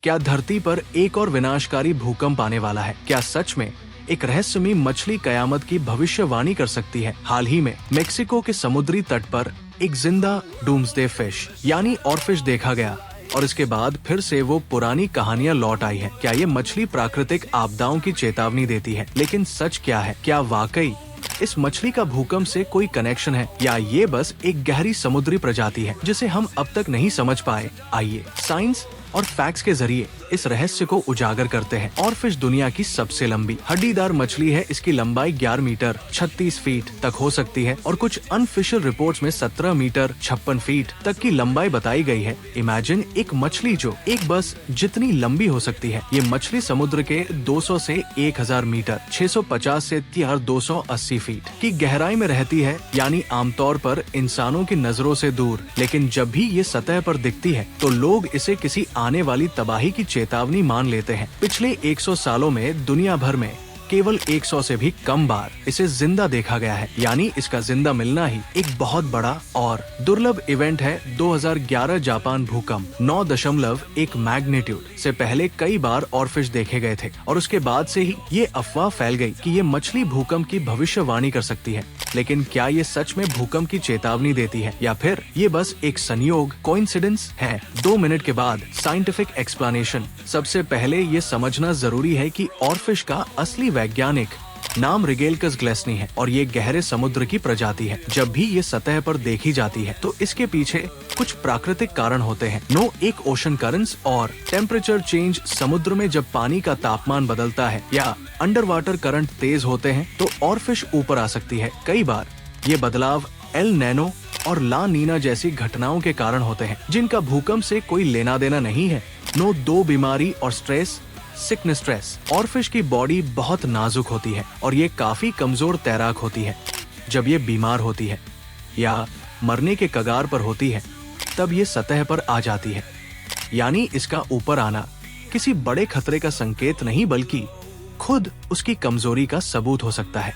क्या धरती पर एक और विनाशकारी भूकंप आने वाला है? क्या सच में एक रहस्यमयी मछली कयामत की भविष्यवाणी कर सकती है? हाल ही में मेक्सिको के समुद्री तट पर एक जिंदा डूम्सडे फिश यानी ऑरफिश देखा गया और इसके बाद फिर से वो पुरानी कहानियां लौट आई है। क्या ये मछली प्राकृतिक आपदाओं की चेतावनी देती है? लेकिन सच क्या है? क्या वाकई इस मछली का भूकंप से कोई कनेक्शन है या ये बस एक गहरी समुद्री प्रजाति है जिसे हम अब तक नहीं समझ पाए? आइए साइंस और फैक्ट्स के जरिए इस रहस्य को उजागर करते हैं। ऑरफिश दुनिया की सबसे लंबी हड्डीदार मछली है। इसकी लंबाई 11 मीटर 36 फीट तक हो सकती है और कुछ अनऑफिशियल रिपोर्ट्स में 17 मीटर 56 फीट तक की लंबाई बताई गई है। इमेजिन एक मछली जो एक बस जितनी लंबी हो सकती है। ये मछली समुद्र के 200 से 1000 मीटर 650 से 280 फीट की गहराई में रहती है, यानी आमतौर पर इंसानों की नजरों से दूर। लेकिन जब भी ये सतह पर दिखती है तो लोग इसे किसी आने वाली तबाही की चेतावनी मान लेते हैं। पिछले 100 सालों में दुनिया भर में केवल 100 से भी कम बार इसे जिंदा देखा गया है, यानी इसका जिंदा मिलना ही एक बहुत बड़ा और दुर्लभ इवेंट है। 2011 जापान भूकंप 9.1 मैग्नीट्यूड से पहले कई बार ऑरफिश देखे गए थे और उसके बाद से ही ये अफवाह फैल गई कि ये मछली भूकंप की भविष्यवाणी कर सकती है। लेकिन क्या ये सच में भूकंप की चेतावनी देती है या फिर ये बस एक संयोग कोइंसिडेंस है? 2 मिनट के बाद साइंटिफिक एक्सप्लेनेशन। सबसे पहले ये समझना जरूरी है कि ऑरफिश का असली वैज्ञानिक नाम रिगेलकस ग्लेसनी है और ये गहरे समुद्र की प्रजाति है। जब भी ये सतह पर देखी जाती है तो इसके पीछे कुछ प्राकृतिक कारण होते हैं। एक ओशन करंट्स और टेम्परेचर चेंज। समुद्र में जब पानी का तापमान बदलता है या अंडर वाटर करंट तेज होते हैं तो ऑरफिश ऊपर आ सकती है। कई बार ये बदलाव एल नैनो और ला नीना जैसी घटनाओं के कारण होते हैं जिनका भूकंप से कोई लेना देना नहीं है। 2 बीमारी और स्ट्रेस स्ट्रेस। ऑरफिश की बॉडी बहुत नाजुक होती है और ये काफी कमजोर तैराक होती है। जब ये बीमार होती है या मरने के कगार पर होती है तब ये सतह पर आ जाती है, यानी इसका ऊपर आना किसी बड़े खतरे का संकेत नहीं बल्कि खुद उसकी कमजोरी का सबूत हो सकता है।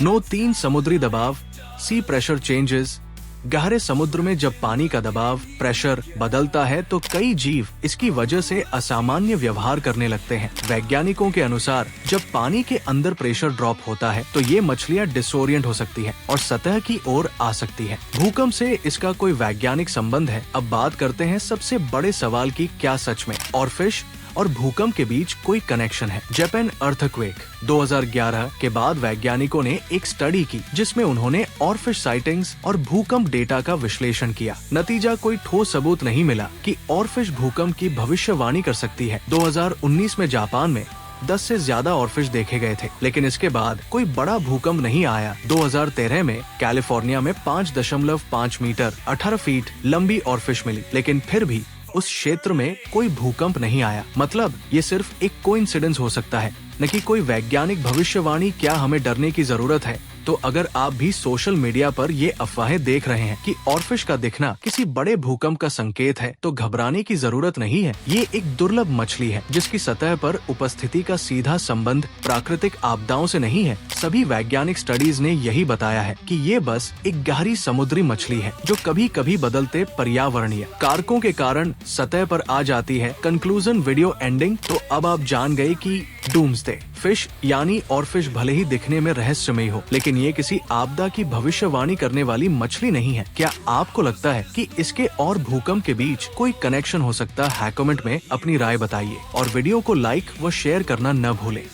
3 समुद्री दबाव सी प्रेशर चेंजेस। गहरे समुद्र में जब पानी का दबाव प्रेशर बदलता है तो कई जीव इसकी वजह से असामान्य व्यवहार करने लगते हैं। वैज्ञानिकों के अनुसार जब पानी के अंदर प्रेशर ड्रॉप होता है तो ये मछलियां डिसोरिएंट हो सकती है और सतह की ओर आ सकती है। भूकंप से इसका कोई वैज्ञानिक संबंध है? अब बात करते हैं सबसे बड़े सवाल की, क्या सच में ऑरफिश और भूकंप के बीच कोई कनेक्शन है? जापान अर्थक्वेक 2011 के बाद वैज्ञानिकों ने एक स्टडी की जिसमें उन्होंने ऑरफिश साइटिंग्स और भूकंप डेटा का विश्लेषण किया। नतीजा कोई ठोस सबूत नहीं मिला कि ऑरफिश भूकंप की भविष्यवाणी कर सकती है। 2019 में जापान में 10 से ज्यादा ऑरफिश देखे गए थे, लेकिन इसके बाद कोई बड़ा भूकंप नहीं आया। 2013 में कैलिफोर्निया में 5.5 मीटर 18 फीट लंबी ऑरफिश मिली, लेकिन फिर भी उस क्षेत्र में कोई भूकंप नहीं आया। मतलब ये सिर्फ एक कोइंसिडेंस हो सकता है, न कि कोई वैज्ञानिक भविष्यवाणी। क्या हमें डरने की जरूरत है? तो अगर आप भी सोशल मीडिया पर ये अफवाहें देख रहे हैं कि ऑरफिश का दिखना किसी बड़े भूकंप का संकेत है तो घबराने की जरूरत नहीं है। ये एक दुर्लभ मछली है जिसकी सतह पर उपस्थिति का सीधा संबंध प्राकृतिक आपदाओं से नहीं है। सभी वैज्ञानिक स्टडीज ने यही बताया है कि ये बस एक गहरी समुद्री मछली है जो कभी कभी बदलते पर्यावरणीय कारकों के कारण सतह पर आ जाती है। Conclusion video ending. तो अब आप जान गए कि डूम्सडे फिश यानी ऑरफिश भले ही दिखने में रहस्यमयी हो, लेकिन ये किसी आपदा की भविष्यवाणी करने वाली मछली नहीं है। क्या आपको लगता है कि इसके और भूकंप के बीच कोई कनेक्शन हो सकता है? कमेंट में अपनी राय बताइए और वीडियो को लाइक व शेयर करना न भूलें।